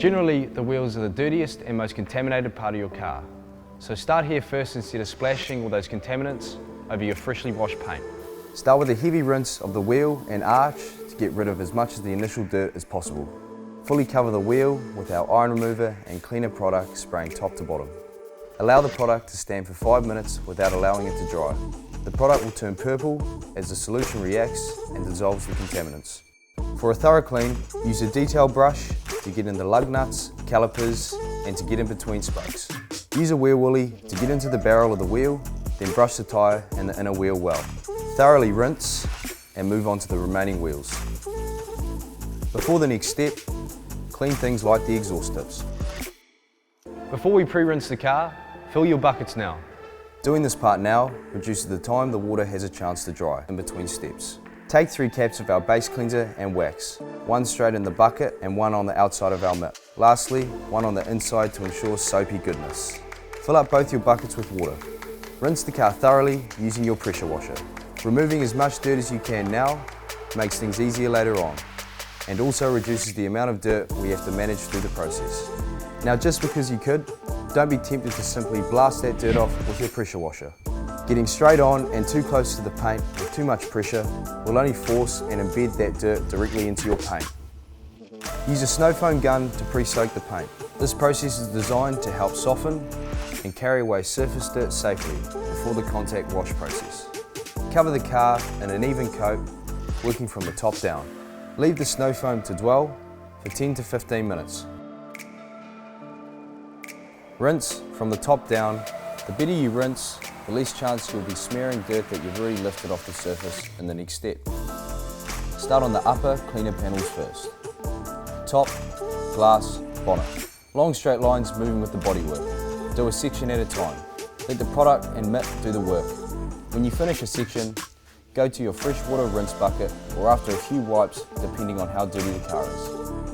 Generally, the wheels are the dirtiest and most contaminated part of your car. So start here first instead of splashing all those contaminants over your freshly washed paint. Start with a heavy rinse of the wheel and arch to get rid of as much of the initial dirt as possible. Fully cover the wheel with our iron remover and cleaner product spraying top to bottom. Allow the product to stand for 5 minutes without allowing it to dry. The product will turn purple as the solution reacts and dissolves the contaminants. For a thorough clean, use a detail brush to get in the lug nuts, calipers and to get in between spokes. Use a wheel willy to get into the barrel of the wheel, then brush the tyre and the inner wheel well. Thoroughly rinse and move on to the remaining wheels. Before the next step, clean things like the exhaust tips. Before we pre-rinse the car, fill your buckets now. Doing this part now reduces the time the water has a chance to dry in between steps. Take 3 caps of our base cleanser and wax, 1 straight in the bucket and 1 on the outside of our mitt. Lastly, 1 on the inside to ensure soapy goodness. Fill up both your buckets with water. Rinse the car thoroughly using your pressure washer. Removing as much dirt as you can now makes things easier later on, and also reduces the amount of dirt we have to manage through the process. Now just because you could, don't be tempted to simply blast that dirt off with your pressure washer. Getting straight on and too close to the paint with too much pressure will only force and embed that dirt directly into your paint. Use a snow foam gun to pre-soak the paint. This process is designed to help soften and carry away surface dirt safely before the contact wash process. Cover the car in an even coat, working from the top down. Leave the snow foam to dwell for 10 to 15 minutes. Rinse from the top down. The better you rinse, the less chance you'll be smearing dirt that you've already lifted off the surface in the next step. Start on the upper, cleaner panels first. Top, glass, bottom. Long straight lines moving with the bodywork. Do a section at a time. Let the product and mitt do the work. When you finish a section, go to your freshwater rinse bucket or after a few wipes depending on how dirty the car is.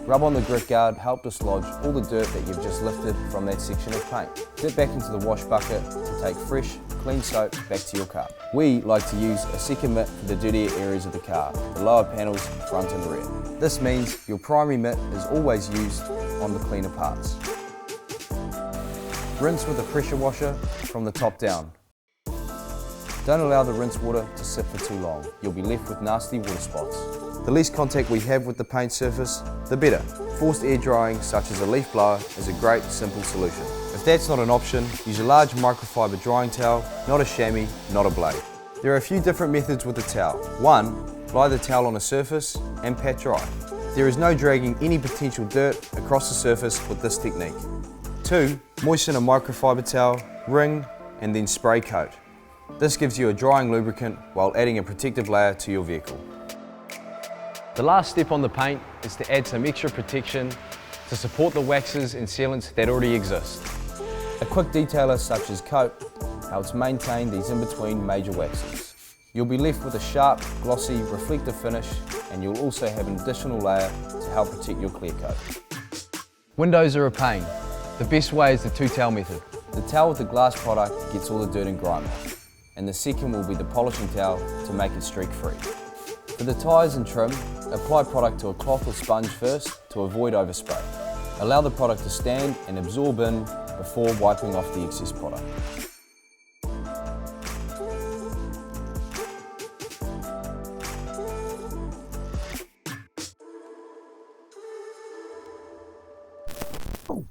Rub on the grit guard, help dislodge all the dirt that you've just lifted from that section of paint. Dip back into the wash bucket to take fresh, clean soap back to your car. We like to use a second mitt for the dirtier areas of the car, the lower panels, front and rear. This means your primary mitt is always used on the cleaner parts. Rinse with a pressure washer from the top down. Don't allow the rinse water to sit for too long. You'll be left with nasty water spots. The less contact we have with the paint surface, the better. Forced air drying, such as a leaf blower, is a great, simple solution. If that's not an option, use a large microfiber drying towel, not a chamois, not a blade. There are a few different methods with the towel. 1. Lie the towel on a surface and pat dry. There is no dragging any potential dirt across the surface with this technique. 2. Moisten a microfiber towel, wring, and then spray coat. This gives you a drying lubricant while adding a protective layer to your vehicle. The last step on the paint is to add some extra protection to support the waxes and sealants that already exist. A quick detailer such as coat helps maintain these in-between major waxes. You'll be left with a sharp, glossy, reflective finish, and you'll also have an additional layer to help protect your clear coat. Windows are a pain. The best way is the two-towel method. The towel with the glass product gets all the dirt and grime off, and the second will be the polishing towel to make it streak-free. For the tyres and trim, apply product to a cloth or sponge first to avoid overspray. Allow the product to stand and absorb in before wiping off the excess product. Oh.